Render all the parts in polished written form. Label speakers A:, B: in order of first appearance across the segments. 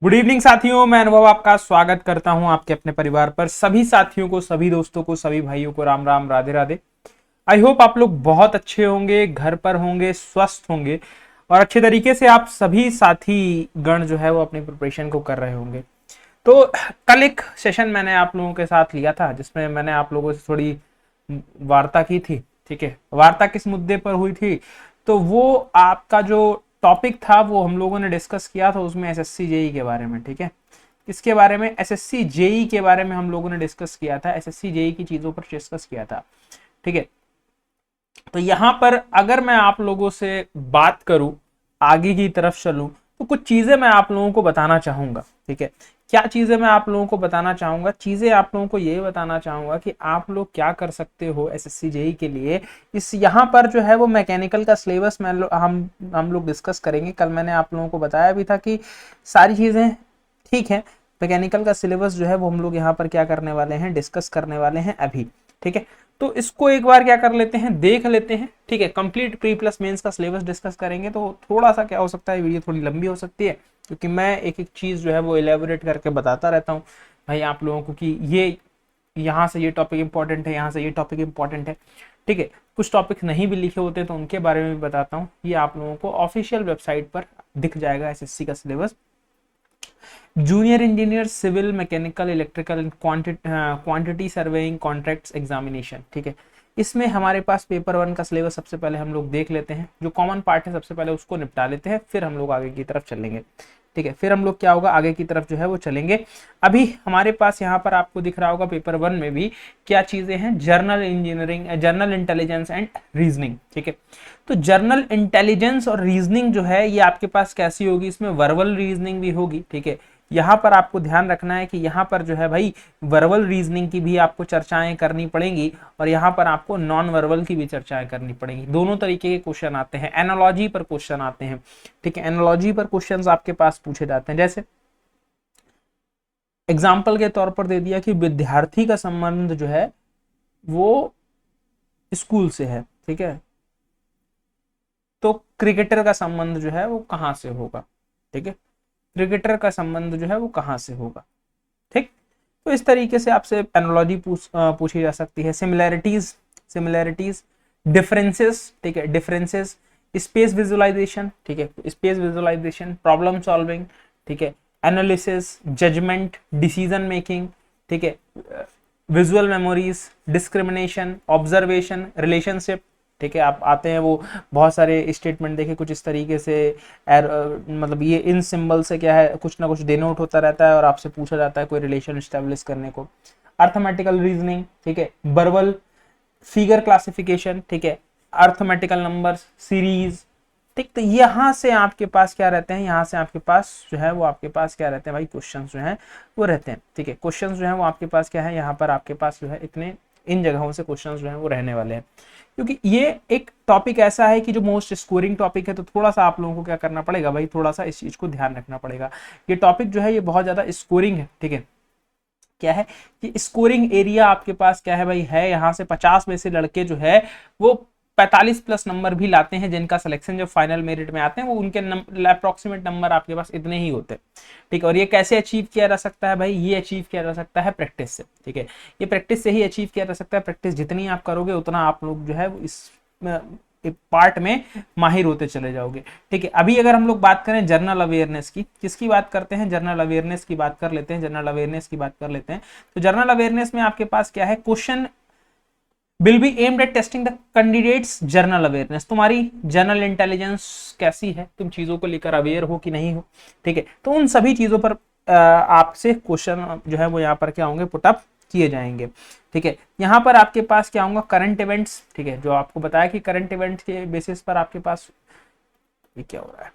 A: Good evening साथियों, मैं अनुभव आपका स्वागत करता हूं आपके अपने परिवार पर। सभी साथियों को, सभी दोस्तों को, सभी भाइयों को राम राम, राधे राधे। आई होप आप लोग बहुत अच्छे होंगे, घर पर होंगे, स्वस्थ होंगे और अच्छे तरीके से आप सभी साथी गण जो है वो अपनी प्रिपरेशन को कर रहे होंगे। तो कल एक सेशन मैंने आप लोगों के साथ लिया था जिसमें मैंने आप लोगों से थोड़ी वार्ता की थी। ठीक है, वार्ता किस मुद्दे पर हुई थी? तो वो आपका जो टॉपिक था वो हम लोगों ने डिस्कस किया था, उसमें एसएससी जेई के बारे में। ठीक है, इसके बारे में एसएससी जेई के बारे में हम लोगों ने डिस्कस किया था, एसएससी जेई की चीजों पर डिस्कस किया था। ठीक है, तो यहां पर अगर मैं आप लोगों से बात करूं, आगे की तरफ चलूं, तो कुछ चीजें मैं आप लोगों को बताना चाहूंगा। ठीक है, क्या चीजें मैं आप लोगों को बताना चाहूंगा? चीजें आप लोगों को ये बताना चाहूंगा कि आप लोग क्या कर सकते हो एसएससी जेई के लिए। इस यहाँ पर जो है वो मैकेनिकल का सिलेबस हम लोग डिस्कस करेंगे। कल मैंने आप लोगों को बताया भी था कि सारी चीजें ठीक है, मैकेनिकल का सिलेबस जो है वो हम लोग यहाँ पर क्या करने वाले हैं, डिस्कस करने वाले हैं अभी। ठीक है, तो इसको एक बार क्या कर लेते हैं, देख लेते हैं। ठीक है, कंप्लीट प्री प्लस मेंस का सिलेबस डिस्कस करेंगे तो थोड़ा सा क्या हो सकता है, वीडियो थोड़ी लंबी हो सकती है, क्योंकि मैं एक एक चीज जो है वो एलेबोरेट करके बताता रहता हूँ भाई आप लोगों को कि ये यहाँ से ये टॉपिक इंपॉर्टेंट है, यहाँ से ये टॉपिक इंपॉर्टेंट है। ठीक है, कुछ टॉपिक नहीं भी लिखे होते तो उनके बारे में भी बताता हूँ। ये आप लोगों को ऑफिशियल वेबसाइट पर दिख जाएगा एसएससी का सिलेबस। Junior engineer civil mechanical electrical quantity surveying contracts examination. ठीक है, इसमें हमारे पास पेपर 1 का सिलेबस सबसे पहले हम लोग देख लेते हैं। जो कॉमन पार्ट है सबसे पहले उसको निपटा लेते हैं, फिर हम लोग आगे की तरफ चलेंगे। ठीक है, फिर हम लोग क्या होगा, आगे की तरफ जो है वो चलेंगे। अभी हमारे पास यहाँ पर आपको दिख रहा होगा पेपर 1 में भी क्या चीजें हैं, journal engineering, journal intelligence and reasoning. ठीक है, तो जर्नल इंटेलिजेंस और रीजनिंग जो है ये आपके पास कैसी होगी, इसमें वर्बल रीजनिंग भी होगी। ठीक है, यहाँ पर आपको ध्यान रखना है कि यहाँ पर जो है भाई वर्बल रीजनिंग की भी आपको चर्चाएं करनी पड़ेंगी और यहाँ पर आपको नॉन वर्बल की भी चर्चाएं करनी पड़ेंगी। दोनों तरीके के क्वेश्चन आते हैं, एनालॉजी पर क्वेश्चन आते हैं। ठीक है, एनालॉजी पर क्वेश्चन आपके पास पूछे जाते हैं। जैसे एग्जाम्पल के तौर पर दे दिया कि विद्यार्थी का संबंध जो है वो स्कूल से है। ठीक है, तो क्रिकेटर का संबंध जो है वो कहां से होगा? ठीक है, क्रिकेटर का संबंध जो है वो कहां से होगा? ठीक, तो इस तरीके से आपसे एनालॉजी पूछी जा सकती है। Similarities, similarities, differences. ठीक है, डिफरेंसेस, स्पेस विजुअलाइजेशन। ठीक है, स्पेस विजुअलाइजेशन, प्रॉब्लम सॉल्विंग। ठीक है, एनालिसिस, जजमेंट, डिसीजन मेकिंग। ठीक है, visual memories, discrimination, observation, relationship. ठीक है, आप आते हैं वो बहुत सारे स्टेटमेंट देखे कुछ इस तरीके से, मतलब ये इन सिंबल से क्या है, कुछ ना कुछ डिनोट होता रहता है और आपसे पूछा जाता है कोई रिलेशन स्टैब्लिश करने को। Arithmetical reasoning. ठीक है, वर्बल, फिगर क्लासिफिकेशन। ठीक है, अर्थमेटिकल नंबर्स, सीरीज। ठीक, तो यहाँ से आपके पास क्या रहते हैं, यहाँ से आपके पास जो है वो आपके पास क्या रहते हैं भाई, क्वेश्चन जो हैं वो रहते हैं। ठीक है, क्वेश्चन जो है वो आपके पास क्या है, यहाँ पर आपके पास जो है इतने इन जगहों से क्वेश्चन जो है वो रहने वाले हैं, क्योंकि ये एक टॉपिक ऐसा है कि जो मोस्ट स्कोरिंग टॉपिक है। तो थोड़ा सा आप लोगों को क्या करना पड़ेगा भाई, थोड़ा सा इस चीज को ध्यान रखना पड़ेगा। ये टॉपिक जो है ये बहुत ज्यादा स्कोरिंग है। ठीक है, क्या है कि स्कोरिंग एरिया आपके पास क्या है भाई, है यहाँ से 50 में से लड़के जो है वो 45 प्लस नंबर भी लाते हैं, जिनका सिलेक्शन जब फाइनल मेरिट में आते हैं वो उनके अप्रोक्सीमेट नंबर आपके पास इतने ही होते हैं। ठीक है, और ये कैसे अचीव किया जा सकता है भाई, ये अचीव किया जा सकता है प्रैक्टिस से। ठीक है, ये प्रैक्टिस से ही अचीव किया जा सकता है। प्रैक्टिस जितनी आप करोगे उतना आप लोग जो है इस पार्ट में माहिर होते चले जाओगे। ठीक है, अभी अगर हम लोग बात करें जनरल अवेयरनेस की, किसकी बात करते हैं, जनरल अवेयरनेस की बात कर लेते हैं, जनरल अवेयरनेस की बात कर लेते हैं। तो जनरल अवेयरनेस में आपके पास क्या है, question will be aimed at testing the candidates general awareness. तुम्हारी जनरल इंटेलिजेंस कैसी है, तुम चीजों को लेकर अवेयर हो कि नहीं हो। ठीक है, तो उन सभी चीजों पर आपसे क्वेश्चन जो है वो यहाँ पर क्या होंगे, पुटअप किए जाएंगे। ठीक है, यहाँ पर आपके पास क्या होगा, करंट इवेंट्स। ठीक है, जो आपको बताया कि करंट इवेंट्स के बेसिस पर आपके पास ये क्या हो रहा है,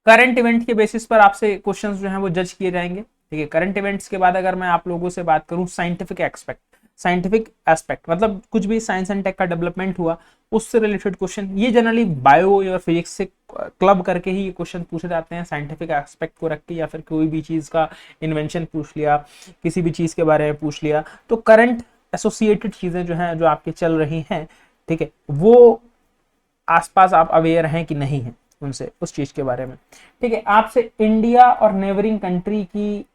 A: करंट इवेंट के बेसिस पर आपसे क्वेश्चंस जो हैं वो जज किए जाएंगे। ठीक है, करंट इवेंट्स के बाद अगर मैं आप लोगों से बात करूं साइंटिफिक एक्सपेक्ट, साइंटिफिक एस्पेक्ट मतलब कुछ भी साइंस एंड टेक का डेवलपमेंट हुआ उससे रिलेटेड क्वेश्चन, ये जनरली बायो या फिजिक्स से क्लब करके ही ये क्वेश्चन पूछे जाते हैं, साइंटिफिक एस्पेक्ट को रख के, या फिर कोई भी चीज का इन्वेंशन पूछ लिया, किसी भी चीज के बारे में पूछ लिया। तो करंट एसोसिएटेड चीजें जो हैं जो आपके चल रही हैं, ठीक है, वो आसपास आप अवेयर हैं कि नहीं है, उनसे उस चीज के बारे में। ठीक है, आपसे इंडिया और नेबरिंग कंट्री की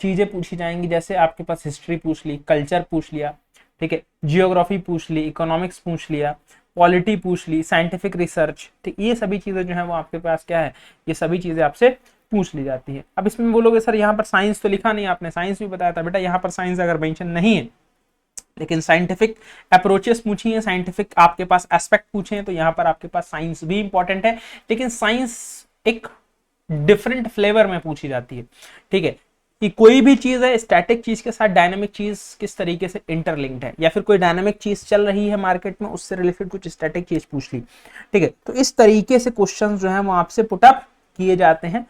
A: चीजें पूछी जाएंगी, जैसे आपके पास हिस्ट्री पूछ ली, कल्चर पूछ लिया, ठीक है, जियोग्राफी पूछ ली, इकोनॉमिक्स पूछ लिया, पॉलिटी पूछ ली, साइंटिफिक रिसर्च, ठीक, ये सभी चीजें जो है वो आपके पास क्या है, ये सभी चीजें आपसे पूछ ली जाती है। अब इसमें बोलोगे सर यहाँ पर साइंस तो लिखा नहीं, आपने साइंस भी बताया था। बेटा यहाँ पर साइंस अगर मेंशन नहीं है, लेकिन साइंटिफिक अप्रोचेस पूछी है, साइंटिफिक आपके पास एस्पेक्ट पूछे हैं, तो यहाँ पर आपके पास साइंस भी इंपॉर्टेंट है, लेकिन साइंस एक डिफरेंट फ्लेवर में पूछी जाती है। ठीक है, कि कोई भी चीज है स्टैटिक चीज के साथ डायनामिक चीज किस तरीके से इंटरलिंक्ड है, या फिर कोई डायनामिक चीज चल रही है मार्केट में, उससे रिलेटेड कुछ स्टैटिक चीज पूछ ली। ठीक है, तो इस तरीके से क्वेश्चन जो है वो आपसे पुटअप किए जाते हैं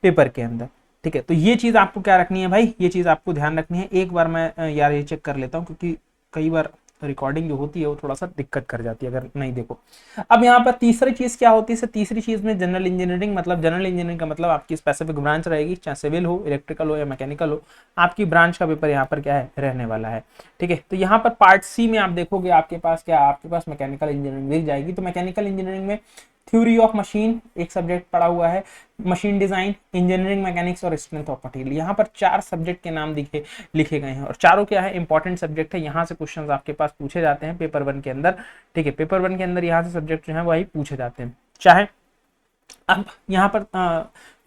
A: पेपर के अंदर। ठीक है, तो ये चीज आपको क्या रखनी है भाई, ये चीज आपको ध्यान रखनी है। एक बार मैं यार ये चेक कर लेता हूँ, क्योंकि कई बार रिकॉर्डिंग जो होती है वो थोड़ा सा दिक्कत कर जाती है अगर नहीं देखो। अब यहाँ पर तीसरी चीज क्या होती है, तीसरी चीज में जनरल इंजीनियरिंग, मतलब जनरल इंजीनियरिंग का मतलब आपकी स्पेसिफिक ब्रांच रहेगी, चाहे सिविल हो, इलेक्ट्रिकल हो या मैकेनिकल हो, आपकी ब्रांच का पेपर यहाँ पर क्या है, रहने वाला है। ठीक है, तो यहाँ पर पार्ट सी में आप देखोगे आपके पास क्या, आपके पास मैकेनिकल इंजीनियरिंग दिख जाएगी। तो मैकेनिकल इंजीनियरिंग में थ्योरी ऑफ मशीन एक सब्जेक्ट पढ़ा हुआ है, मशीन डिजाइन, इंजीनियरिंग मैकेनिक्स और स्ट्रेंथ ऑफ मटेरियल। यहाँ पर 4 सब्जेक्ट के नाम लिखे गए हैं, और चारों क्या है, इंपॉर्टेंट सब्जेक्ट है। यहाँ से क्वेश्चंस आपके पास पूछे जाते हैं पेपर 1 के अंदर। ठीक है, पेपर 1 के अंदर यहाँ से सब्जेक्ट जो है वही पूछे जाते हैं। चाहे अब यहाँ पर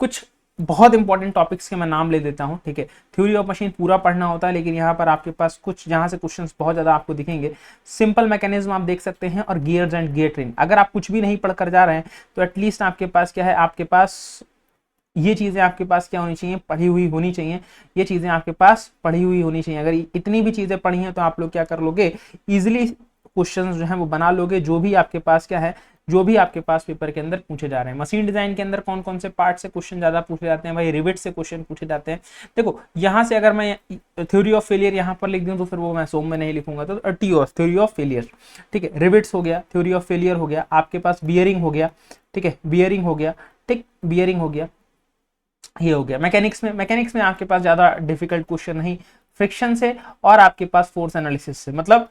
A: कुछ बहुत इंपॉर्टेंट टॉपिक्स के मैं नाम ले देता हूँ। ठीक है, थ्योरी ऑफ मशीन पूरा पढ़ना होता है, लेकिन यहाँ पर आपके पास कुछ जहाँ से क्वेश्चंस बहुत ज्यादा आपको दिखेंगे, सिंपल मैकेनिज्म आप देख सकते हैं, और गियर्स एंड गियर ट्रेन। अगर आप कुछ भी नहीं पढ़कर जा रहे हैं तो एटलीस्ट आपके पास क्या है, आपके पास ये चीजें आपके पास क्या होनी चाहिए, पढ़ी हुई होनी चाहिए। ये चीजें आपके पास पढ़ी हुई होनी चाहिए। अगर इतनी भी चीजें पढ़ी हैं तो आप लोग क्या कर लोगे, इजिली क्वेश्चन जो है वो बना लोगे, जो भी आपके पास क्या है, जो भी आपके पास पेपर के अंदर पूछे जा रहे हैं। मशीन डिजाइन के अंदर कौन कौन से पार्ट से क्वेश्चन ज्यादा पूछे जाते हैं भाई, रिविट से क्वेश्चन पूछे जाते हैं। देखो यहां से अगर मैं थ्योरी ऑफ फेलियर यहां पर लिख दूं तो फिर वो मैं सोम में नहीं लिखूंगा, तो थ्योरी ऑफ फेलियर। ठीक है, रिविट्स हो गया, थ्योरी ऑफ फेलियर हो गया, आपके पास बियरिंग हो गया। ठीक है, बियरिंग हो गया, ठीक, बियरिंग हो गया, ये हो गया। मैकेनिक्स में आपके पास ज्यादा डिफिकल्ट क्वेश्चन नहीं, फ्रिक्शन से और आपके पास फोर्स एनालिसिस से, मतलब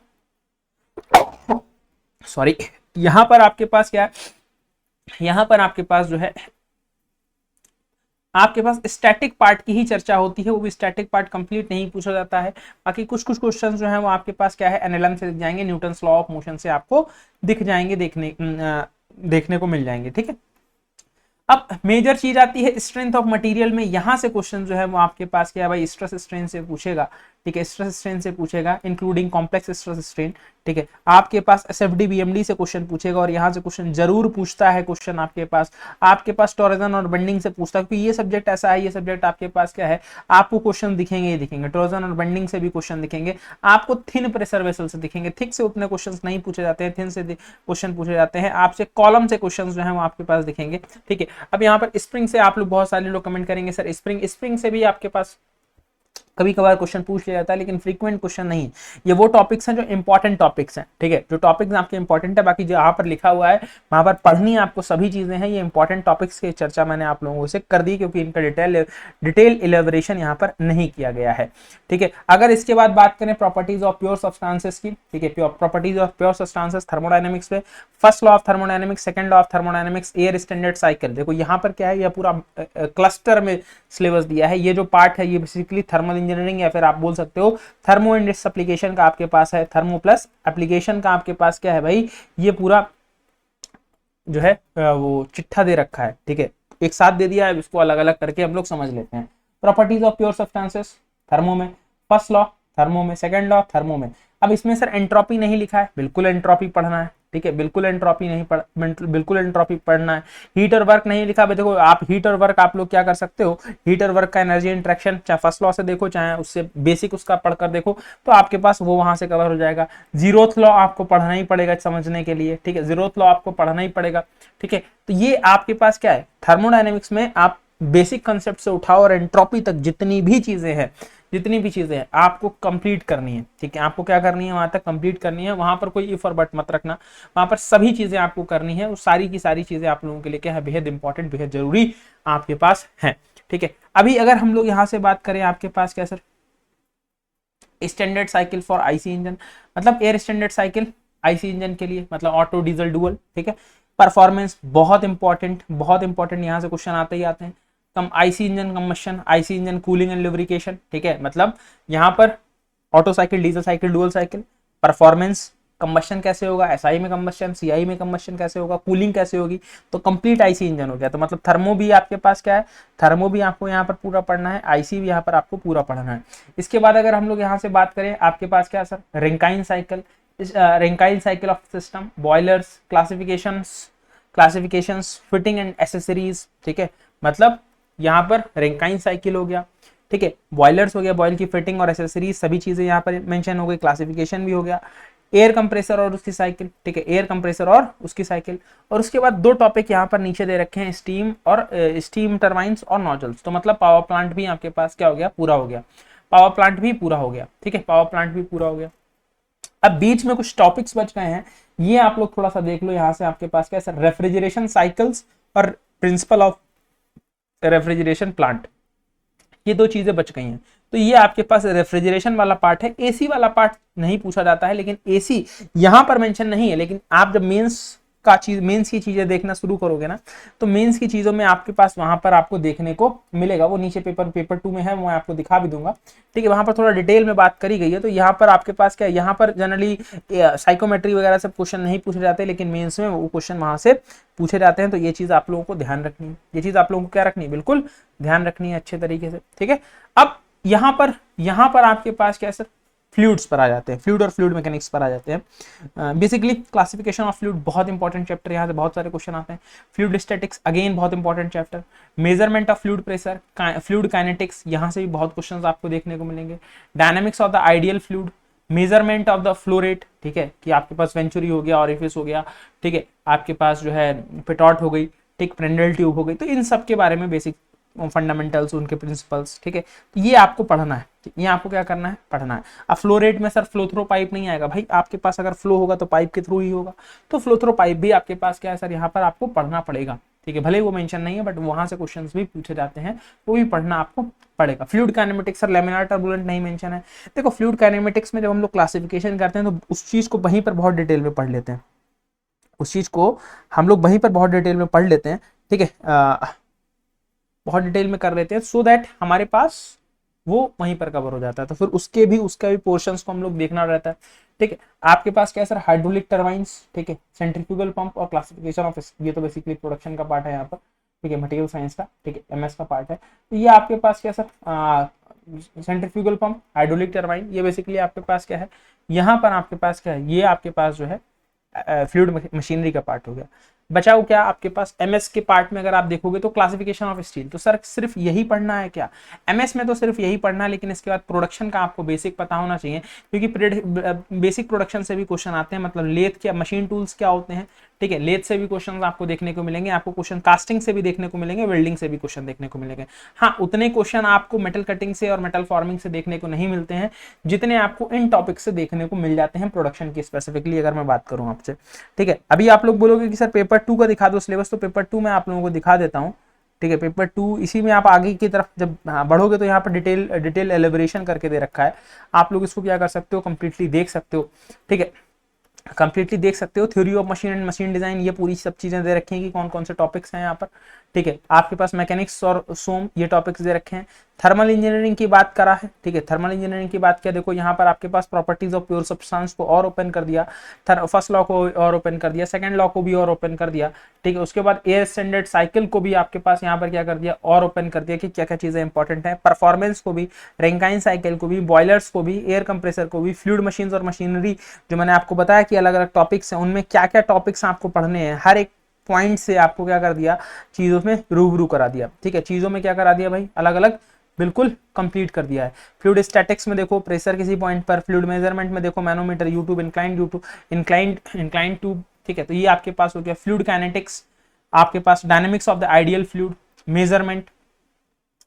A: सॉरी, यहां पर आपके पास क्या है, यहां पर आपके पास जो है, आपके पास स्टैटिक पार्ट की ही चर्चा होती है, वो भी स्टैटिक पार्ट कंप्लीट नहीं पूछा जाता है। बाकी कुछ कुछ क्वेश्चन जो है वो आपके पास क्या है, एनएलएम से दिख जाएंगे, न्यूटन्स लॉ ऑफ मोशन से आपको दिख जाएंगे, देखने को मिल जाएंगे। ठीक है, अब मेजर चीज आती है स्ट्रेंथ ऑफ मटेरियल में। यहां से क्वेश्चन जो है वो आपके पास क्या है भाई, स्ट्रेस स्ट्रेन से पूछेगा। ठीक है, स्ट्रेस स्ट्रेन से पूछेगा, इंक्लूडिंग कॉम्प्लेक्स स्ट्रेस स्ट्रेन। ठीक है, आपके पास एसएफडी बीएमडी से क्वेश्चन पूछेगा, और यहां से क्वेश्चन जरूर पूछता है। क्वेश्चन आपके पास टॉरजन और बेंडिंग से पूछता है, क्योंकि ये सब्जेक्ट ऐसा है, ये सब्जेक्ट आपके पास क्या है, आपको क्वेश्चन दिखेंगे ही दिखेंगे। टॉरजन और बेंडिंग से भी क्वेश्चन दिखेंगे, आपको थिन प्रेशर वेसल से दिखेंगे। थिक से उतने क्वेश्चन नहीं पूछे जाते हैं, थिन से क्वेश्चन पूछे जाते हैं। आपसे कॉलम से क्वेश्चन जो है वो आपके पास दिखेंगे। ठीक है, अब यहाँ पर स्प्रिंग से आप लोग बहुत सारे लोग कमेंट करेंगे सर स्प्रिंग से भी आपके पास कभी कभार क्वेश्चन पूछ लिया जाता है, लेकिन फ्रीक्वेंट क्वेश्चन नहीं। ये वो टॉपिक्स हैं जो इंपॉर्टेंट टॉपिक्स हैं। ठीक है, जो टॉपिक्स आपके इंपॉर्टेंट है, बाकी जो यहाँ पर लिखा हुआ है वहां पर पढ़नी आपको सभी चीजें हैं। ये इंपॉर्टेंट टॉपिक्स की चर्चा मैंने आप लोगों से कर दी, क्योंकि इनका डिटेल इलेबोरेशन यहाँ पर नहीं किया गया है। ठीक है, अगर इसके बाद बात करें प्रॉपर्टीज ऑफ प्योर सब्सटेंसेस की, ठीक है, properties of pure substances thermodynamics में, first law of thermodynamics, second law of thermodynamics, air standard cycle. देखो यहाँ पर क्या है, यह पूरा क्लस्टर में सिलेबस दिया है। ये जो पार्ट है ये बेसिकली थर्मल इंजीनियरिंग, या फिर आप बोल सकते हो थर्मो एंड इट्स एप्लीकेशन का आपके पास है, थर्मो प्लस एप्लीकेशन का आपके पास क्या है भाई, ये पूरा जो है वो चिट्ठा दे रखा है। ठीक है, एक साथ दे दिया है, इसको अलग अलग करके हम लोग समझ लेते हैं। Properties of pure substances thermo में, फर्स्ट लॉ थर्मो में, सेकंड लॉ थर्मो में। अब इसमें सर एंट्रोपी नहीं लिखा है, बिल्कुल एंट्रोपी पढ़ना है। ठीक है, बिल्कुल एंट्रोपी नहीं बिल्कुल एंट्रोपी पढ़ना है। हीट और वर्क नहीं लिखा। देखो आप हीट और वर्क आप लोग क्या कर सकते हो, हीट और वर्क का एनर्जी इंटरेक्शन चाहे फर्स्ट लॉ से देखो, चाहे उससे बेसिक उसका पढ़कर देखो, तो आपके पास वो वहां से कवर हो जाएगा। जीरोथ लॉ आपको पढ़ना ही पड़ेगा समझने के लिए। ठीक है, जीरोथ लॉ आपको पढ़ना ही पड़ेगा। ठीक है, तो ये आपके पास क्या है, थर्मोडायनेमिक्स में आप बेसिक कंसेप्ट से उठाओ और एंट्रोपी तक जितनी भी चीजें हैं आपको कंप्लीट करनी है। ठीक है, आपको क्या करनी है, वहां तक कंप्लीट करनी है। वहां पर कोई इफ और बट मत रखना, वहां पर सभी चीजें आपको करनी है। वो सारी की सारी चीजें आप लोगों के लिए क्या है, बेहद इंपॉर्टेंट, बेहद जरूरी आपके पास है। ठीक है, अभी अगर हम लोग यहां से बात करें, आपके पास क्या sir, standard cycle for IC engine, मतलब air standard cycle IC engine के लिए, मतलब ऑटो डीजल डुअल। ठीक है, परफॉर्मेंस बहुत इंपॉर्टेंट यहाँ से क्वेश्चन आते ही आते हैं। कम IC engine combustion, IC engine cooling and lubrication, ठीक है, मतलब यहाँ पर Otto cycle, diesel cycle, dual cycle, performance, combustion कैसे होगा, एसआई में कंबशन, सीआई में कंबशन कैसे होगा, कूलिंग कैसे होगी, तो कंप्लीट आईसी इंजन हो गया। तो मतलब थर्मो भी आपके पास क्या है, थर्मो भी आपको यहाँ पर पूरा पढ़ना है, आईसी भी यहाँ पर आपको पूरा पढ़ना है। इसके बाद अगर हम लोग यहाँ से बात करें, आपके पास क्या sir, Rankine cycle, Rankine cycle of system, boilers, classifications, fitting and accessories, ठीक है, मतलब यहाँ पर रेंकाइन साइकिल हो गया, ठीक है, बॉयलर्स हो गया, बॉयल की फिटिंग और एसेसरीज सभी चीजें यहाँ पर मेंशन हो गई, क्लासिफिकेशन भी हो गया, एयर कंप्रेसर और उसकी साइकिल, ठीक है, एयर कंप्रेसर और उसकी साइकिल, और उसके बाद दो टॉपिक यहाँ पर नीचे दे रखे हैं, स्टीम और स्टीम टरबाइंस और नोजल्स। तो मतलब पावर प्लांट भी आपके पास क्या हो गया, पूरा हो गया, पावर प्लांट भी पूरा हो गया, ठीक है, पावर प्लांट भी पूरा हो गया। अब बीच में कुछ टॉपिक्स बच गए हैं, ये आप लोग थोड़ा सा देख लो। यहाँ से आपके पास क्या है, रेफ्रिजरेशन साइकिल्स और प्रिंसिपल ऑफ रेफ्रिजरेशन प्लांट, ये दो चीजें बच गई हैं। तो ये आपके पास रेफ्रिजरेशन वाला पार्ट है। एसी वाला पार्ट नहीं पूछा जाता है, लेकिन एसी यहां पर मेंशन नहीं है, लेकिन आप जब मेंस की चीजें देखना शुरू करोगे ना, तो मेंस की चीजों में आपके पास वहां पर आपको देखने को मिलेगा। वो नीचे पेपर 2 में है, वो मैं आपको दिखा भी दूंगा, ठीक है, वहां पर थोड़ा डिटेल में बात करी गई है। तो यहाँ पर आपके पास क्या है, यहाँ पर जनरली साइकोमेट्री वगैरह से क्वेश्चन नहीं पूछे जाते, लेकिन मेंस में वो क्वेश्चन वहां से पूछे जाते हैं। तो ये चीज आप लोगों को ध्यान रखनी है, ये चीज आप लोगों को क्या रखनी है, बिल्कुल ध्यान रखनी है अच्छे तरीके से, ठीक है। अब यहाँ पर आपके पास क्या है सर, फ्लूइड्स पर आ जाते हैं, फ्लूइड और फ्लूइड मैकेनिक्स पर आ जाते हैं। बेसिकली क्लासिफिकेशन ऑफ फ्लूइड बहुत इंपॉर्टेंट चैप्टर, यहाँ से बहुत सारे क्वेश्चन आते हैं। फ्लूइड स्टैटिक्स अगेन बहुत important chapter. Measurement of fluid pressure, fluid kinetics, यहाँ से भी बहुत क्वेश्चन आपको देखने को मिलेंगे। Dynamics of the ideal fluid, measurement of the flow rate, ठीक है, कि आपके पास वेंचुरी हो गया, ऑरिफिस हो गया, ठीक है, आपके पास जो है पिटॉट हो गई, ठीक, प्रेंडल ट्यूब हो गई। तो इन सब के बारे में बेसिक फंडामेंटल्स, उनके प्रिंसिपल्स, ठीक है, तो ये आपको पढ़ना है, ये आपको क्या करना है, पढ़ना है। अब फ्लो रेट में सर फ्लो थ्रो पाइप नहीं आएगा भाई, आपके पास अगर फ्लो होगा तो पाइप के थ्रू ही होगा, तो फ्लो थ्रो पाइप भी आपके पास क्या है सर, यहाँ पर आपको पढ़ना पड़ेगा, ठीक है, भले वो मेंशन नहीं है, बट वहां से क्वेश्चंस भी पूछे जाते हैं, वो भी पढ़ना आपको पड़ेगा। Fluid kinematics sir laminar turbulent नहीं मेंशन है। देखो फ्लूइड काइनेमेटिक्स में जब हम लोग क्लासिफिकेशन करते हैं, तो उस चीज को वहीं पर बहुत डिटेल में पढ़ लेते हैं, उस चीज को हम लोग वहीं पर बहुत डिटेल में पढ़ लेते हैं, ठीक है, बहुत डिटेल में कर लेते हैं, सो दैट हमारे पास वो वहीं पर कवर हो जाता है। तो फिर उसका भी पोर्शंस को हम लोग देखना रहता है, ठीक है। आपके पास क्या है सर, हाइड्रोलिक टर्बाइंस, ठीक है, सेंट्रीफ्यूगल पंप और क्लासिफिकेशन ऑफ, ये तो बेसिकली प्रोडक्शन का पार्ट है यहाँ पर, ठीक है, मटेरियल साइंस का, ठीक है, एमएस का पार्ट है। तो ये आपके पास क्या sir, centrifugal pump, hydraulic turbine, ये बेसिकली आपके पास क्या है, यहाँ पर आपके पास क्या है, ये आपके पास जो है फ्लूइड मशीनरी का पार्ट हो गया। बचाओ क्या आपके पास एमएस के पार्ट में अगर आप देखोगे तो क्लासिफिकेशन ऑफ स्टील, तो सर सिर्फ यही पढ़ना है क्या, एमएस में तो सिर्फ यही पढ़ना है, लेकिन इसके बाद प्रोडक्शन का आपको बेसिक पता होना चाहिए, क्योंकि बेसिक प्रोडक्शन से भी क्वेश्चन आते हैं, मतलब लेथ क्या, मशीन टूल्स क्या होते हैं, ठीक है, लेथ से भी क्वेश्चन आपको देखने को मिलेंगे, आपको क्वेश्चन कास्टिंग से भी देखने को मिलेंगे, वेल्डिंग से भी क्वेश्चन देखने को मिलेंगे। हाँ, उतने क्वेश्चन आपको मेटल कटिंग से और मेटल फॉर्मिंग से देखने को नहीं मिलते हैं, जितने आपको इन टॉपिक से देखने को मिल जाते हैं प्रोडक्शन की, स्पेसिफिकली अगर मैं बात करूं आपसे, ठीक है। अभी आप लोग बोलोगे कि सर पेपर 2 का दिखा दो सिलेबस, तो पेपर 2 मैं आप लोगों को दिखा देता हूँ, ठीक है। पेपर 2 इसी में आप आगे की तरफ जब बढ़ोगे तो यहाँ पर डिटेल एलिबरेशन करके दे रखा है, आप लोग इसको क्या कर सकते हो, कंप्लीटली देख सकते हो, ठीक है, कंप्लीटली देख सकते हो। Theory of machine and machine design, ये पूरी सब चीजें दे रखी हैं कि कौन कौन से टॉपिक्स हैं यहाँ पर, ठीक है। आपके पास मैकेनिक्स और सोम, ये टॉपिक्स दे रखे हैं। थर्मल इंजीनियरिंग की बात करा है, ठीक है, थर्मल इंजीनियरिंग की बात किया, देखो यहाँ पर आपके पास प्रॉपर्टीज ऑफ प्योर सब्सटेंस को और ओपन कर दिया, फर्स्ट लॉ को और ओपन कर दिया, सेकंड लॉ को भी और ओपन कर दिया, ठीक है। उसके बाद एयर स्टैंडर्ड साइकिल को भी आपके पास यहाँ पर क्या कर दिया, और ओपन कर दिया कि क्या क्या चीजें इंपॉर्टेंट है, परफॉर्मेंस को भी, रैंकाइन साइकिल को भी, बॉयलर्स को भी, एयर कंप्रेसर को भी, फ्लूइड मशीन और मशीनरी, जो मैंने आपको बताया कि अलग अलग टॉपिक्स हैं, उनमें क्या क्या टॉपिक्स आपको पढ़ने हैं, हर एक पॉइंट से आपको क्या कर दिया, चीजों में रूबरू करा दिया, ठीक है, चीजों में क्या करा दिया भाई, अलग अलग बिल्कुल कंप्लीट कर दिया है। फ्लूइड स्टैटिक्स में देखो प्रेशर किसी पॉइंट पर, फ्लूइड मेजरमेंट में देखो मैनोमीटर, यूट्यूब, इंक्लाइंड ट्यूब, ठीक है। तो ये आपके पास हो गया। फ्लूइड काइनेटिक्स, आपके पास dynamics of the ideal fluid, measurement,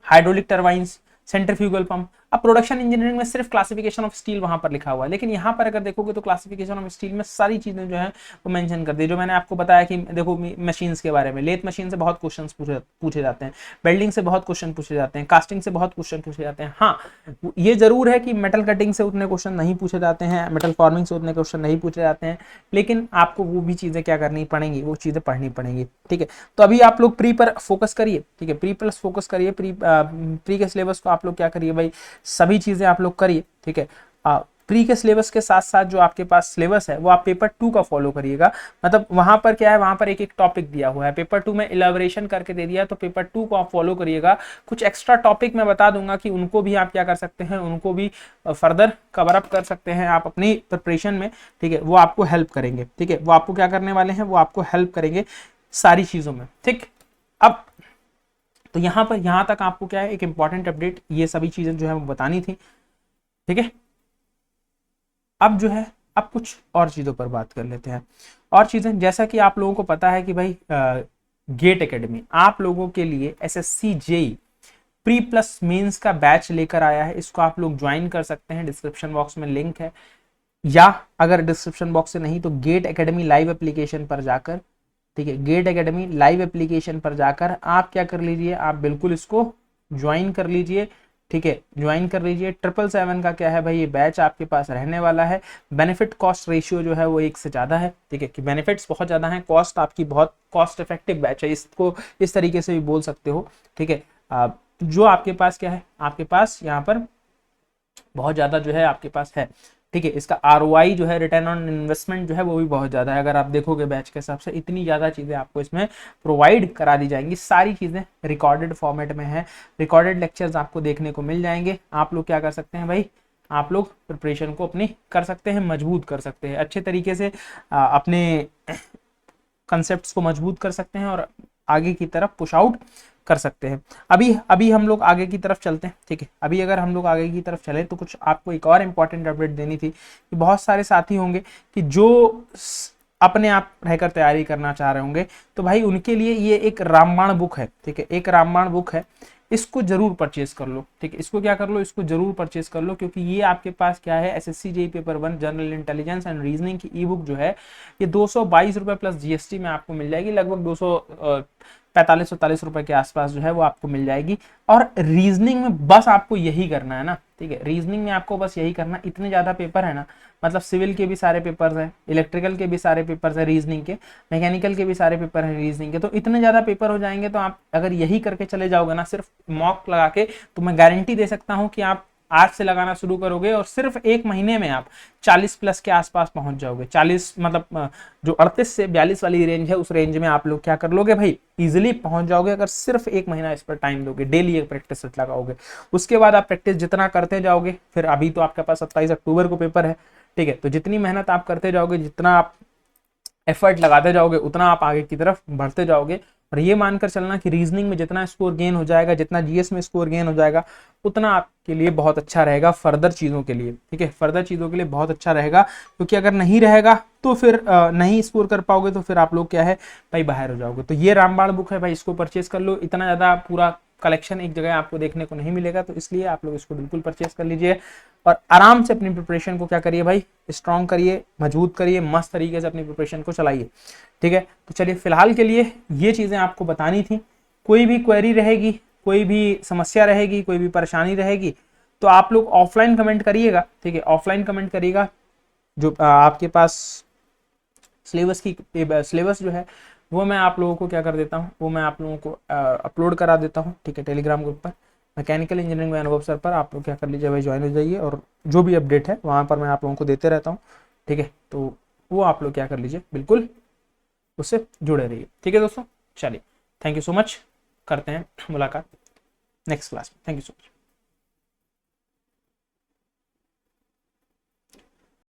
A: hydraulic turbines, centrifugal pump. अब प्रोडक्शन इंजीनियरिंग में सिर्फ क्लासिफिकेशन ऑफ स्टील वहां पर लिखा हुआ है, लेकिन यहाँ पर अगर देखोगे तो क्लासिफिकेशन ऑफ स्टील में सारी चीजें जो है वो मेंशन कर दी। जो मैंने आपको बताया कि देखो मशीन्स के बारे में, लेथ मशीन से बहुत क्वेश्चन पूछे जाते हैं, वेल्डिंग से बहुत क्वेश्चन पूछे जाते हैं, कास्टिंग से बहुत क्वेश्चन पूछे जाते हैं। हाँ, ये जरूर है कि मेटल कटिंग से उतने क्वेश्चन नहीं पूछे जाते हैं, मेटल फॉर्मिंग से उतने क्वेश्चन नहीं पूछे जाते हैं, लेकिन आपको वो भी चीजें क्या करनी पड़ेंगी, वो चीजें पढ़नी पड़ेंगी। ठीक है, तो अभी आप लोग प्री पर फोकस करिए। ठीक है, प्री प्लस फोकस करिए, प्री के सिलेबस को आप लोग क्या करिए भाई, सभी चीजें आप लोग करिए। ठीक है, प्री के सिलेबस के साथ साथ जो आपके पास सिलेबस है वो आप पेपर 2 का फॉलो करिएगा। मतलब वहां पर क्या है, वहां पर एक एक टॉपिक दिया हुआ है, पेपर 2 में इलेबोरेशन करके दे दिया, तो पेपर 2 को आप फॉलो करिएगा। कुछ एक्स्ट्रा टॉपिक मैं बता दूंगा कि उनको भी आप क्या कर सकते हैं, उनको भी फर्दर कवर अप कर सकते हैं आप अपनी प्रिपरेशन में। ठीक है, वो आपको हेल्प करेंगे। ठीक है, वो आपको क्या करने वाले हैं, वो आपको हेल्प करेंगे सारी चीजों में। ठीक, अब तो यहां तक आपको क्या है, एक इंपॉर्टेंट अपडेट, ये सभी चीजें जो है वो बतानी थी। ठीक है, अब जो है, अब कुछ और चीजों पर बात कर लेते हैं। और चीजें, जैसा कि आप लोगों को पता है कि भाई गेट एकेडमी आप लोगों के लिए SSC JE pre plus mains का बैच लेकर आया है। इसको आप लोग ज्वाइन कर सकते हैं, डिस्क्रिप्शन बॉक्स में लिंक है, या अगर डिस्क्रिप्शन बॉक्स से नहीं तो गेट एकेडमी लाइव एप्लीकेशन पर जाकर, ठीक है, गेट एकेडमी लाइव एप्लीकेशन पर जाकर आप क्या कर लीजिए, आप बिल्कुल इसको ज्वाइन कर लीजिए। ठीक है, ज्वाइन कर लीजिए। 777 का क्या है भाई, ये बैच आपके पास रहने वाला है। बेनिफिट कॉस्ट रेशियो जो है वो 1 से ज्यादा है। ठीक है, कि बेनिफिट्स बहुत ज्यादा हैं, कॉस्ट आपकी बहुत कॉस्ट इफेक्टिव बैच है, इसको इस तरीके से भी बोल सकते हो। ठीक है, जो आपके पास क्या है, आपके पास यहाँ पर बहुत ज्यादा जो है आपके पास है। ठीक है, इसका आरओआई जो है, रिटर्न ऑन इन्वेस्टमेंट जो है वो भी बहुत ज्यादा है। अगर आप देखोगे बैच के हिसाब से, इतनी ज्यादा चीजें आपको इसमें प्रोवाइड करा दी जाएंगी। सारी चीजें रिकॉर्डेड फॉर्मेट में है, रिकॉर्डेड लेक्चर्स आपको देखने को मिल जाएंगे। आप लोग क्या कर सकते हैं भाई, आप लोग प्रिपरेशन को अपनी कर सकते हैं, मजबूत कर सकते हैं, अच्छे तरीके से अपने कंसेप्ट को मजबूत कर सकते हैं और आगे की तरफ पुश आउट कर सकते हैं। अभी हम लोग आगे की तरफ चलते हैं। ठीक है, अभी अगर हम लोग आगे की तरफ चले तो कुछ आपको एक और इम्पॉर्टेंट अपडेट देनी थी कि बहुत सारे साथी होंगे कि जो अपने आप रहकर तैयारी करना चाह रहे होंगे, तो भाई उनके लिए ये एक रामबाण बुक है। ठीक है, एक रामबाण बुक है, इसको जरूर परचेज कर लो। ठीक है, इसको क्या कर लो, इसको जरूर परचेज कर लो, क्योंकि ये आपके पास क्या है, SSC JEE paper 1 general intelligence and reasoning की ई बुक जो है ये 222 रुपए प्लस जीएसटी में आपको मिल जाएगी। लगभग 245-44 रुपए के आसपास जो है वो आपको मिल जाएगी। और रीजनिंग में बस आपको यही करना है ना। ठीक है, रीजनिंग में आपको बस यही करना, इतने ज्यादा पेपर है ना, मतलब सिविल के भी सारे पेपर्स हैं, इलेक्ट्रिकल के भी सारे पेपर्स हैं रीजनिंग के, मैकेनिकल के भी सारे पेपर हैं रीजनिंग के, तो इतने ज्यादा पेपर हो जाएंगे। तो आप अगर यही करके चले जाओगे ना, सिर्फ मॉक लगा के, तो मैं गारंटी दे सकता हूं कि आप आज से लगाना शुरू करोगे और सिर्फ 1 महीने में आप 40 प्लस के आसपास पहुंच जाओगे। 40 मतलब जो 38 से 42 वाली रेंज है, उस रेंज में आप लोग क्या कर लोगे भाई, इजिली पहुंच जाओगे, अगर सिर्फ 1 महीना इस पर टाइम दोगे, डेली एक प्रैक्टिस सेट लगाओगे। उसके बाद आप प्रैक्टिस जितना करते जाओगे, फिर अभी तो आपके पास 27 अक्टूबर को पेपर है। ठीक है, तो जितनी मेहनत आप करते जाओगे, जितना आप एफर्ट लगाते जाओगे, उतना आप आगे की तरफ बढ़ते जाओगे। और ये मानकर चलना कि रीजनिंग में जितना स्कोर गेन हो जाएगा, जितना जीएस में स्कोर गेन हो जाएगा, उतना आपके लिए बहुत अच्छा रहेगा फर्दर चीज़ों के लिए। ठीक है, फर्दर चीज़ों के लिए बहुत अच्छा रहेगा, क्योंकि अगर नहीं रहेगा तो फिर नहीं स्कोर कर पाओगे, तो फिर आप लोग क्या है भाई, बाहर हो जाओगे। तो ये रामबाण बुक है भाई, इसको परचेज कर लो। इतना ज़्यादा पूरा कलेक्शन एक जगह आपको देखने को नहीं मिलेगा, तो इसलिए आप लोग इसको बिल्कुल परचेज कर लीजिए और आराम से अपनी प्रिपरेशन को क्या करिए भाई, स्ट्रॉन्ग करिए, मजबूत करिए, मस्त तरीके से अपनी प्रिपरेशन को चलाइए। ठीक है, तो चलिए फिलहाल के लिए ये चीज़ें आपको बतानी थी। कोई भी क्वेरी रहेगी, कोई भी समस्या रहेगी, कोई भी परेशानी रहेगी, तो आप लोग ऑफलाइन कमेंट करिएगा। ठीक है, ऑफलाइन कमेंट करिएगा। जो आपके पास सिलेबस जो है वो मैं आप लोगों को क्या कर देता हूँ, वो मैं आप लोगों को अपलोड करा देता हूँ। ठीक है, टेलीग्राम ग्रुप पर मैकेनिकल इंजीनियरिंग में अनुभव सर पर आप लोग क्या कर लीजिए भाई, ज्वाइन हो जाइए, और जो भी अपडेट है वहाँ पर मैं आप लोगों को देते रहता हूँ। ठीक है, तो वो आप लोग क्या कर लीजिए, बिल्कुल उससे जुड़े रहिए। ठीक है दोस्तों, चलिए, थैंक यू सो मच, करते हैं मुलाकात नेक्स्ट क्लास में। Thank you so much.